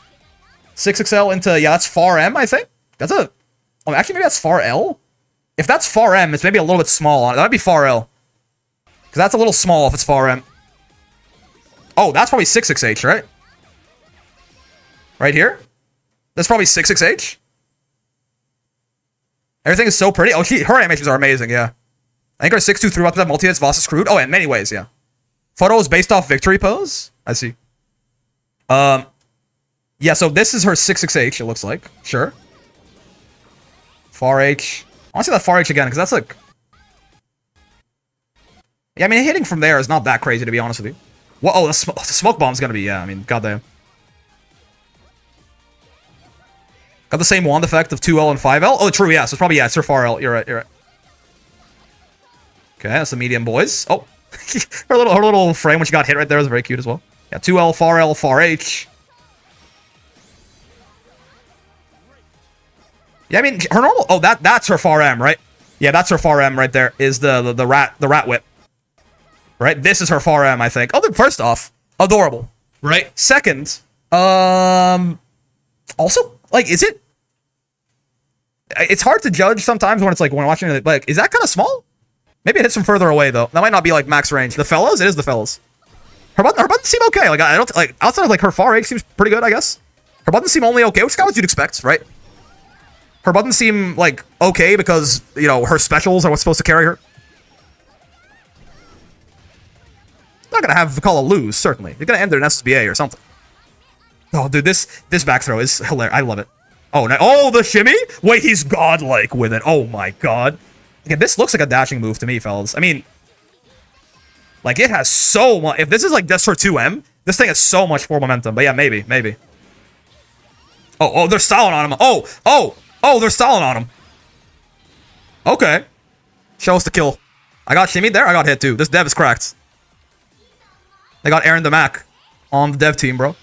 6XL into, yeah, that's far M, I think. That's a, oh, actually, maybe that's far L? If that's far M, it's maybe a little bit small. That might be far L. Because that's a little small if it's far M. Oh, that's probably 6XH, right? Right here? That's probably 6XH. Everything is so pretty. Oh, her animations are amazing, yeah. I think her 6-2 threw out that multi-hits, Voss is screwed. Oh, in many ways, yeah. Photo is based off victory pose? I see. Yeah, so this is her 6XH, it looks like. Sure. Far H. I want to see that far H again, because that's like... Yeah, I mean, hitting from there is not that crazy, to be honest with you. Whoa, oh, the smoke bomb's gonna be, yeah, I mean, goddamn. Got the same wand effect of 2L and 5L? Oh, true, yeah, so it's probably, yeah, it's her far L. You're right. Okay, that's the medium boys. Oh, her little frame when she got hit right there was very cute as well. Yeah, 2L, far H. Yeah, I mean, her normal... Oh, that's her far M, right? Yeah, that's her far M right there, is the rat whip. Right? This is her far M, I think. Oh, first off, adorable. Right? Second, also, like, is it... It's hard to judge sometimes when it's like, when watching it, like, is that kind of small? Maybe it hits from further away, though. That might not be, like, max range. The fellas? It is the fellas. Her buttons seem okay. Like, I don't... Like, outside of, like, her far H seems pretty good, I guess. Her buttons seem only okay, which is kind of what you'd expect, right? Her buttons seem, like, okay because, you know, her specials are what's supposed to carry her. Not gonna have Vikala lose, certainly. You're gonna end her in SSBA or something. Oh, dude, this back throw is hilarious. I love it. Oh, no. Oh, the shimmy? Wait, he's godlike with it. Oh, my God. Okay, this looks like a dashing move to me, fellas. I mean, like, it has so much... If this is, like, just for 2M, this thing has so much more momentum. But yeah, maybe. Oh, they're styling on him. Oh, they're styling on him. Okay. Show us the kill. I got shimmied there. I got hit, too. This dev is cracked. They got Aaron the Mac on the dev team, bro.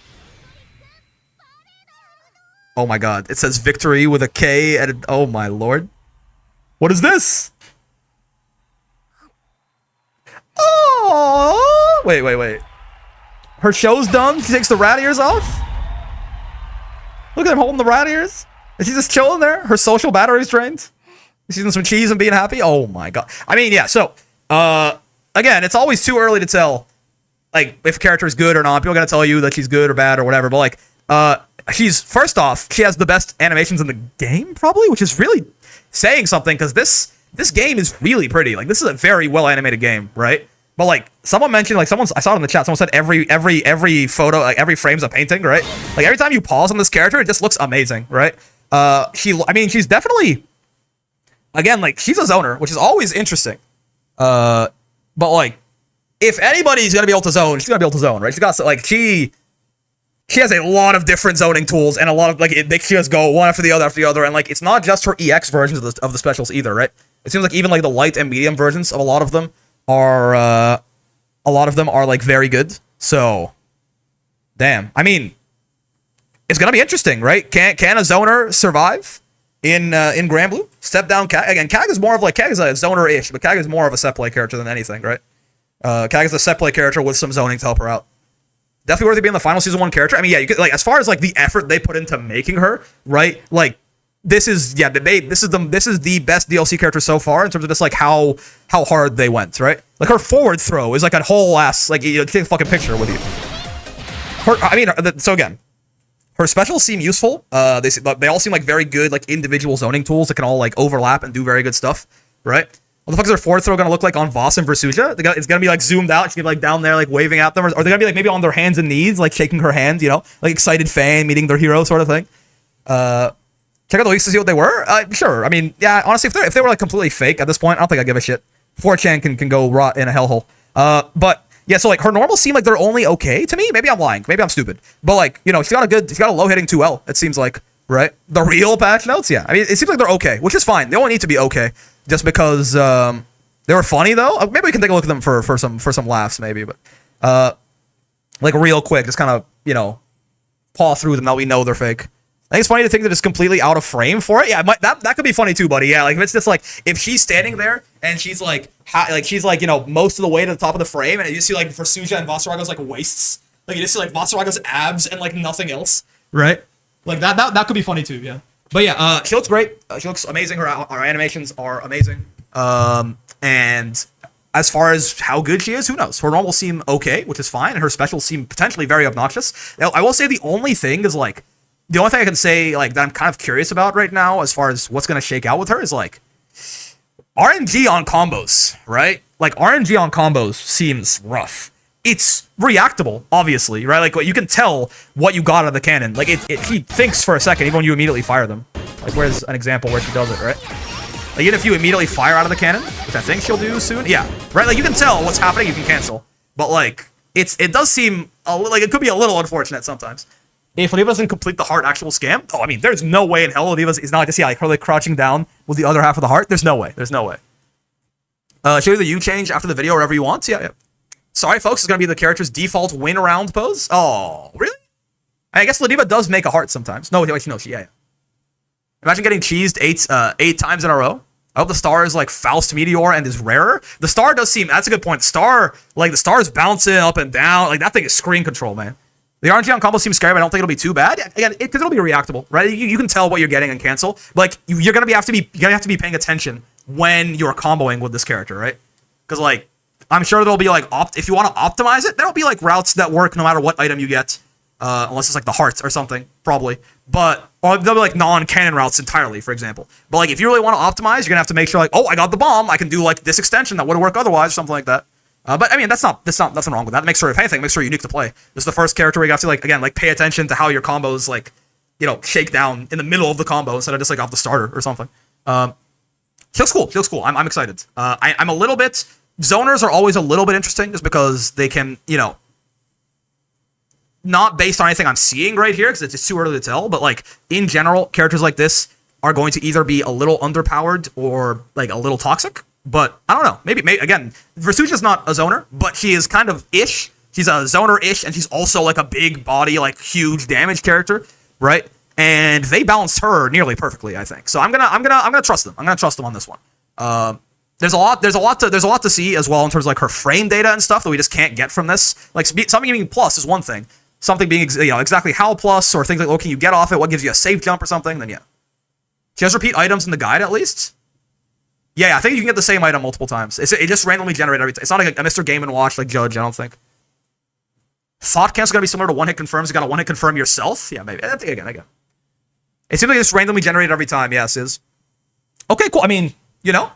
Oh, my God. It says victory with a K and... Oh, my Lord. What is this? Oh! Wait. Her show's done? She takes the rat ears off? Look at him holding the rat ears. Is she just chilling there? Her social battery's drained? She's eating some cheese and being happy? Oh my God. I mean, yeah, so, again, it's always too early to tell, like, if a character is good or not. People are going to tell you that she's good or bad or whatever, but, like, first off, she has the best animations in the game, probably, which is really saying something, because this game is really pretty. Like, this is a very well-animated game, right? But, like, someone mentioned, like, I saw it in the chat, someone said every photo, like, every frame's a painting, right? Like, every time you pause on this character, it just looks amazing, right? I mean, she's definitely, again, like, she's a zoner, which is always interesting. But, like, if anybody's gonna be able to zone, she's gonna be able to zone, right? She's got, like, she has a lot of different zoning tools, and a lot of, like, she just go one after the other, and, like, it's not just her EX versions of the specials either, right? It seems like even, like, the light and medium versions of a lot of them are like very good. So, damn. I mean, it's gonna be interesting, right? Can a zoner survive in Granblue? Step down Kag. Again, Kag is more of like, Kag is a zoner-ish, but Kag is more of a set play character than anything, right? Kag is a set play character with some zoning to help her out. Definitely worthy of being the final season 1 character. I mean, yeah, you could, like, as far as like the effort they put into making her, right? Like, this is the best DLC character so far in terms of just like how hard they went, right? Like, her forward throw is like a whole ass, like, you know, take a fucking picture with you. So again, her specials seem useful. They all seem like very good, like, individual zoning tools that can all like overlap and do very good stuff, right? What the fuck is her forward throw gonna look like on Voss and Versuja? It's gonna be like zoomed out. She's gonna be like down there, like waving at them, or they're gonna be like maybe on their hands and knees, like shaking her hand, you know, like excited fan meeting their hero sort of thing. Check out the leaks to see what they were. Sure. I mean, yeah. Honestly, if they were like completely fake at this point, I don't think I give a shit. 4chan can go rot in a hellhole. But yeah, so like her normals seem like they're only okay to me. Maybe I'm lying. Maybe I'm stupid. But like, you know, she's got a low hitting 2L. It seems like, right? The real patch notes, yeah. I mean, it seems like they're okay, which is fine. They only need to be okay, just because they were funny though. Maybe we can take a look at them for some laughs, maybe. But like real quick, just kind of, you know, paw through them. Now we know they're fake. I think it's funny to think that it's completely out of frame for it. Yeah, that could be funny too, buddy. Yeah, like if it's just like, if she's standing there and she's like, you know, most of the way to the top of the frame, and you see like Versuja and Vasaraga's like waists, like you just see like Vasaraga's abs and like nothing else, right? Like that could be funny too. Yeah, but yeah, she looks great. She looks amazing. Her animations are amazing. And as far as how good she is, who knows? Her normals seem okay, which is fine, and her specials seem potentially very obnoxious. Now, I will say the only thing is like, the only thing I can say, like, that I'm kind of curious about right now as far as what's going to shake out with her is, like, RNG on combos, right? Like, RNG on combos seems rough. It's reactable, obviously, right? Like, you can tell what you got out of the cannon. Like, she thinks for a second, even when you immediately fire them. Like, where's an example where she does it, right? Like, even if you immediately fire out of the cannon, which I think she'll do soon. Yeah, right? Like, you can tell what's happening, you can cancel. But, like, it does seem, like, it could be a little unfortunate sometimes. If Odiva doesn't complete the heart actual scam, I mean, there's no way in hell Odiva is not to see like her like crouching down with the other half of the heart. There's no way. Show you the U change after the video, wherever you want. Yeah. Sorry, folks, it's gonna be the character's default win round pose. Oh, really? I guess Odiva does make a heart sometimes. No, wait, no, yeah. Imagine getting cheesed eight times in a row. I hope the star is like Faust Meteor and is rarer. The star does seem, that's a good point. The star is bouncing up and down. Like that thing is screen control, man. The RNG on combo seems scary, but I don't think it'll be too bad. Again, because it'll be reactable, right? You can tell what you're getting and cancel. Like you're gonna have to be paying attention when you're comboing with this character, right? Because like I'm sure there'll be like if you want to optimize it, there'll be like routes that work no matter what item you get, unless it's like the hearts or something, probably. Or there'll be like non-canon routes entirely, for example. But like if you really want to optimize, you're gonna have to make sure like, oh, I got the bomb, I can do like this extension that wouldn't work otherwise, or something like that. But I mean, that's nothing wrong with that. Make sure, if anything, make sure you're unique to play. This is the first character where you have to like, again, like pay attention to how your combos like, you know, shake down in the middle of the combo instead of just like off the starter or something. She looks cool. She looks cool. I'm excited. I'm a little bit. Zoners are always a little bit interesting just because they can, you know, not based on anything I'm seeing right here because it's too early to tell, but like in general, characters like this are going to either be a little underpowered or like a little toxic. But I don't know. Maybe again, Versucha's not a zoner, but she is kind of ish. She's a zoner-ish, and she's also like a big body, like huge damage character, right? And they balanced her nearly perfectly, I think. So I'm gonna trust them. I'm gonna trust them on this one. There's a lot to see as well in terms of like her frame data and stuff that we just can't get from this. Like something being plus is one thing. Something being exactly how plus or things like what can you get off it, what gives you a safe jump or something. Then yeah, she has repeat items in the guide at least. Yeah, I think you can get the same item multiple times. It just randomly generates every time. It's not like a Mr. Game & Watch like Judge, I don't think. Thought cancel is going to be similar to one-hit confirms. You got to one-hit confirm yourself? Yeah, maybe. Again. It seems like it's randomly generated every time. Yes, is. Okay, cool. I mean, you know.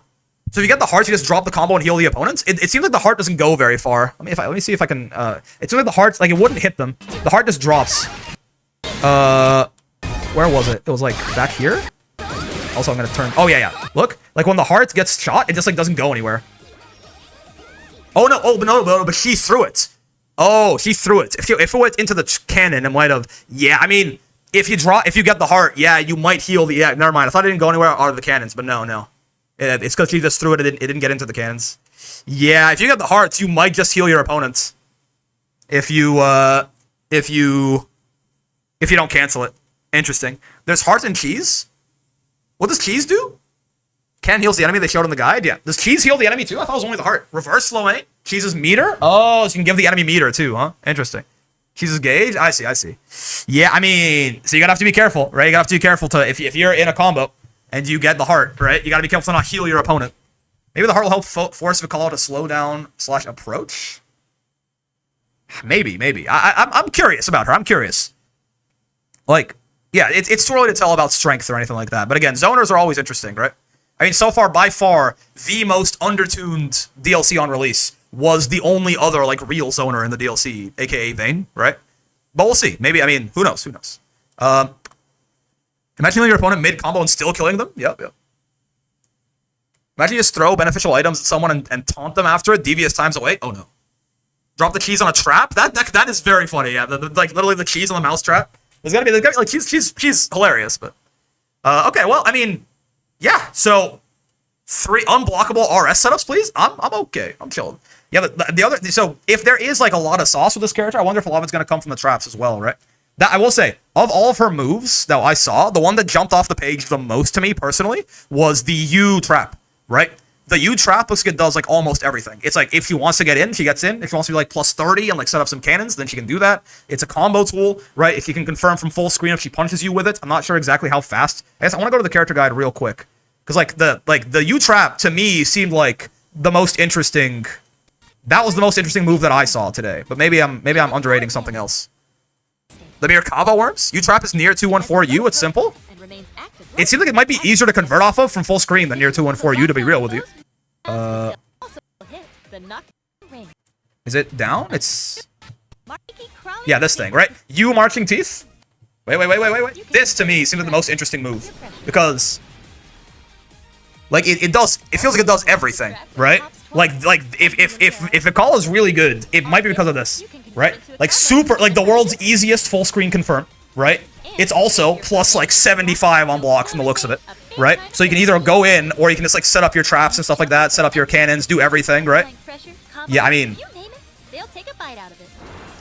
So if you get the hearts, you just drop the combo and heal the opponents. It seems like the heart doesn't go very far. Let me see if I can. It seems like the hearts, like it wouldn't hit them. The heart just drops. Where was it? It was like back here. Also, I'm gonna turn. Oh yeah. Look, like when the heart gets shot, it just like doesn't go anywhere. Oh no! Oh no! But she threw it. Oh, she threw it. If it went into the cannon, it might have. Yeah, I mean, if you get the heart, yeah, you might heal the. Yeah, never mind. I thought it didn't go anywhere out of the cannons, but no. It's because she just threw it. It didn't get into the cannons. Yeah, if you get the hearts, you might just heal your opponents. If you don't cancel it. Interesting. There's hearts and cheese. What does cheese do? Cannon heals the enemy they showed in the guide? Yeah. Does cheese heal the enemy too? I thought it was only the heart. Reverse slow ain't? Cheese's meter? Oh, so you can give the enemy meter too, huh? Interesting. Cheese's gauge? I see. Yeah, I mean, so you gotta have to be careful, right? You gotta have to be careful to, if you're in a combo and you get the heart, right? You gotta be careful to not heal your opponent. Maybe the heart will help force Vikala to slow down / approach? Maybe. I'm curious about her. I'm curious. Like, yeah, it's too early to tell about strength or anything like that. But again, zoners are always interesting, right? I mean, so far, by far, the most undertuned DLC on release was the only other, like, real zoner in the DLC, aka Vayne, right? But we'll see. Maybe, I mean, who knows? Imagine healing your opponent mid-combo and still killing them? Yep. Imagine you just throw beneficial items at someone and taunt them after it, devious times away. Oh, no. Drop the cheese on a trap? That is very funny, yeah. Like, literally the cheese on the mouse trap. There's gotta be like she's hilarious, but okay. Well, I mean, yeah. So 3 unblockable RS setups, please. I'm okay. I'm chilling. Yeah. The other. So if there is like a lot of sauce with this character, I wonder if a lot of it's gonna come from the traps as well, right? That I will say, of all of her moves that I saw, the one that jumped off the page the most to me personally was the U trap, right? The U trap looks like it does like almost everything. It's like if she wants to get in, she gets in. If she wants to be like plus 30 and like set up some cannons, then she can do that. It's a combo tool, right? If you can confirm from full screen if she punches you with it. I'm not sure exactly how fast. I guess I want to go to the character guide real quick. Because like the U trap to me seemed like the most interesting. That was the most interesting move that I saw today. But maybe I'm underrating something else. The Mirkava worms? U trap is near 214U. It's simple. It seems like it might be easier to convert off of from full screen than near 214U, to be real with you. Is it down? It's... Yeah, this thing, right? U marching teeth? Wait. This, to me, seems like the most interesting move. Because... like, it feels like it does everything, right? Like if a call is really good, it might be because of this, right? Like the world's easiest full screen confirm, right? It's also plus like 75 on block from the looks of it, right? So you can either go in or you can just like set up your traps and stuff like that, set up your cannons, do everything, right? Yeah, I mean,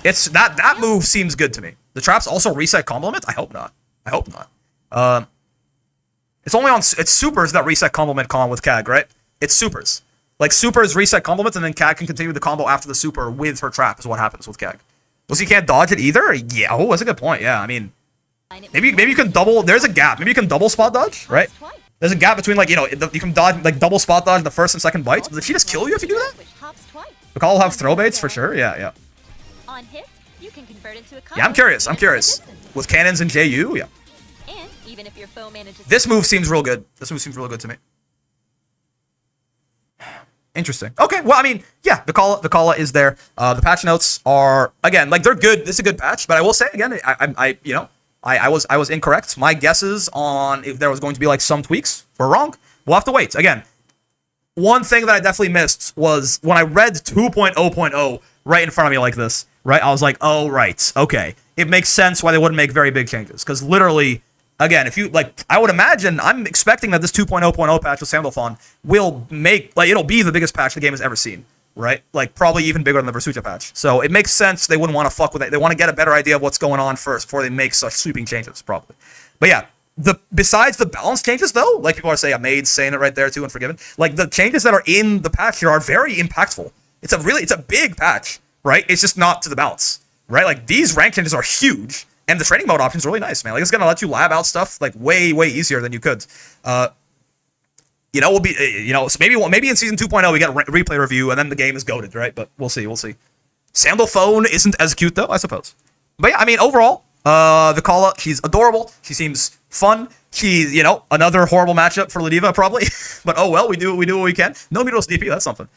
it's that move seems good to me. The traps also reset combo limits? I hope not. It's only on it's supers that reset complement con with Kag, right? It's supers. Like supers reset complements, and then Kag can continue the combo after the super with her trap. Is what happens with Kag. Well, so you can't dodge it either. Yeah. Oh, that's a good point. Yeah. I mean, maybe you can double. There's a gap. Maybe you can double spot dodge, right? There's a gap between like you can dodge like double spot dodge the first and second bites. But did she just kill you if you do that? Vikala will have throw baits for sure. Yeah. Yeah.
On hit, you can convert into a
Yeah. I'm curious. With cannons and JU. Yeah.
And even if your foe manages
This move seems real good. This move seems real good to me. Interesting. Okay, well, I mean, yeah, Vikala is there. The patch notes are, again, like, they're good. This is a good patch, but I will say, again, I was incorrect. My guesses on if there was going to be, like, some tweaks were wrong. We'll have to wait. Again, one thing that I definitely missed was when I read 2.0.0 right in front of me like this, right, I was like, oh, right, okay. It makes sense why they wouldn't make very big changes, because literally... Again, if you, like, I would imagine, I'm expecting that this 2.0.0 patch with Sandalphon will make, like, it'll be the biggest patch the game has ever seen, right? Like, probably even bigger than the Versucha patch. So it makes sense they wouldn't want to fuck with it. They want to get a better idea of what's going on first before they make such sweeping changes, probably. But yeah, besides the balance changes, though, like people are saying, Maid's saying it right there, too, and Forgiven, like, the changes that are in the patch here are very impactful. It's a big patch, right? It's just not to the balance, right? Like, these rank changes are huge. And the training mode option is really nice, man. Like, it's going to let you lab out stuff, like, way, way easier than you could. So maybe in Season 2.0 we get a replay review, and then the game is goated, right? But we'll see. Sandalphone isn't as cute, though, I suppose. But yeah, I mean, overall, Vikala, she's adorable. She seems fun. She's, another horrible matchup for Ladiva, probably. But oh well, we do what we can. No Mutos DP, that's something.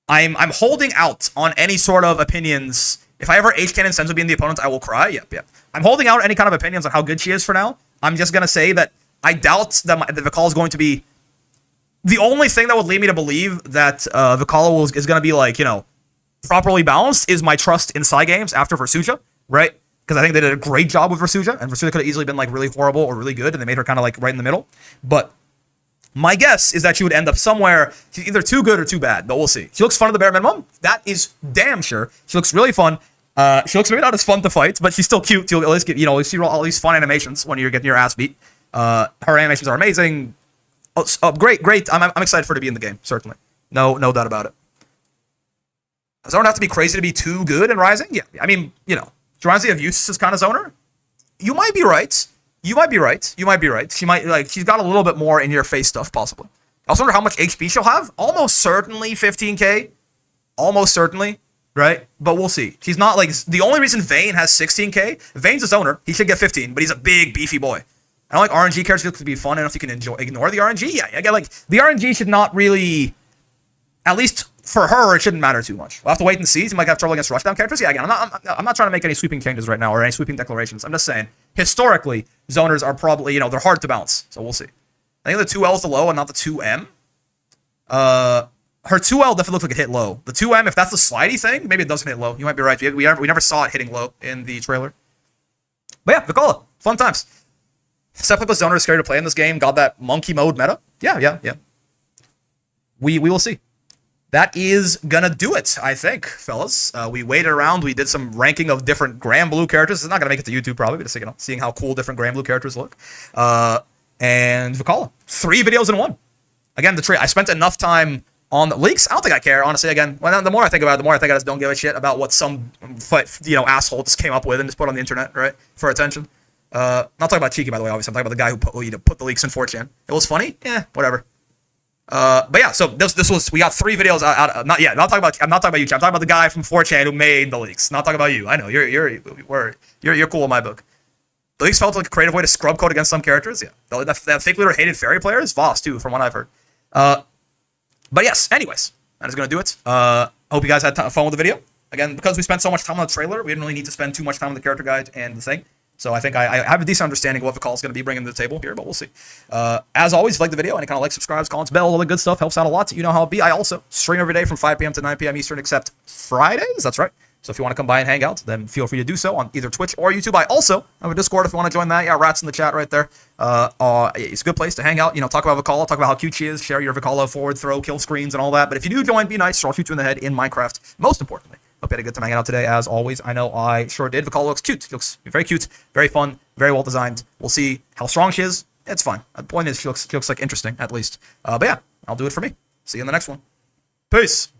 I'm holding out on any sort of opinions. If I ever H-Cannon Senzu be in the opponent, I will cry. Yep. I'm holding out any kind of opinions on how good she is for now. I'm just going to say that I doubt that Vikala is going to be... The only thing that would lead me to believe that Vikala is going to be, like, properly balanced is my trust in Psy games after Versucha, right? Because I think they did a great job with Versucha, and Versucha could have easily been, like, really horrible or really good, and they made her kind of, like, right in the middle. But... my guess is that she would end up somewhere. She's either too good or too bad, but we'll see. She looks fun at the bare minimum. That is damn sure. She looks really fun. She looks maybe not as fun to fight, but she's still cute. You'll at least get, see all these fun animations when you're getting your ass beat. Her animations are amazing. Great. I'm excited for her to be in the game, certainly. No doubt about it. Does Zoner have to be crazy to be too good in Rising? Yeah, I mean, Jirazi of Eustace's kind of Zoner? You might be right. You might be right. She's got a little bit more in your face stuff, possibly. I also wonder how much HP she'll have. Almost certainly 15k. Almost certainly, right? But we'll see. She's not like, the only reason Vayne has 16k, Vayne's a zoner. He should get 15, but he's a big, beefy boy. I don't like RNG characters to be fun enough you can ignore the RNG. Yeah, I get like, the RNG should not really, at least for her, it shouldn't matter too much. We'll have to wait and see. You might have trouble against rushdown characters. Yeah, again, I'm not trying to make any sweeping changes right now or any sweeping declarations. I'm just saying, historically, zoners are probably, they're hard to balance. So we'll see. I think the 2L is the low and not the 2M. Her 2L definitely looks like it hit low. The 2M, if that's the slidey thing, maybe it doesn't hit low. You might be right. We never saw it hitting low in the trailer. But yeah, Vikala. Fun times. Sepulchre zoner is scary to play in this game. Got that monkey mode meta. Yeah. We will see. That is gonna do it, I think, fellas. We waited around. We did some ranking of different Granblue characters. It's not gonna make it to YouTube probably, but just seeing how cool different Granblue characters look. And Vikala, 3 videos in one. Again, I spent enough time on the leaks. I don't think I care, honestly. Again, the more I think about it, the more I think I just don't give a shit about what some asshole just came up with and just put on the internet, right, for attention. Not talking about Cheeky, by the way. Obviously, I'm talking about the guy who put the leaks in 4chan. It was funny. Yeah, whatever. But yeah, so this was, we got 3 videos out. I'm not talking about you. I'm talking about the guy from 4chan who made the leaks. Not talking about you. I know you're cool in my book. The leaks felt like a creative way to scrub code against some characters. Yeah, that fake leader hated fairy players. Voss too, from what I've heard. But yes, anyways, that is gonna do it. Hope you guys had fun with the video. Again, because we spent so much time on the trailer, we didn't really need to spend too much time on the character guide and the thing. So I think I have a decent understanding of what Vikala is going to be bringing to the table here, but we'll see. As always, if you like the video, any kind of subscribes, comments, bell, all the good stuff helps out a lot. You know how it be. I also stream every day from 5 p.m. to 9 p.m. Eastern, except Fridays. That's right. So if you want to come by and hang out, then feel free to do so on either Twitch or YouTube. I also have a Discord if you want to join that. Yeah, rats in the chat right there. It's a good place to hang out. Talk about Vikala, talk about how cute she is, share your Vikala forward throw, kill screens, and all that. But if you do join, be nice, or I'll shoot you in the head in Minecraft. Most importantly, Hope you had a good time hanging out today, as always. I know I sure did. Vikala looks cute. She looks very cute, very fun, very well designed. We'll see how strong she is. It's fine. The point is, she looks like interesting, at least. But yeah, I'll do it for me. See you in the next one. Peace.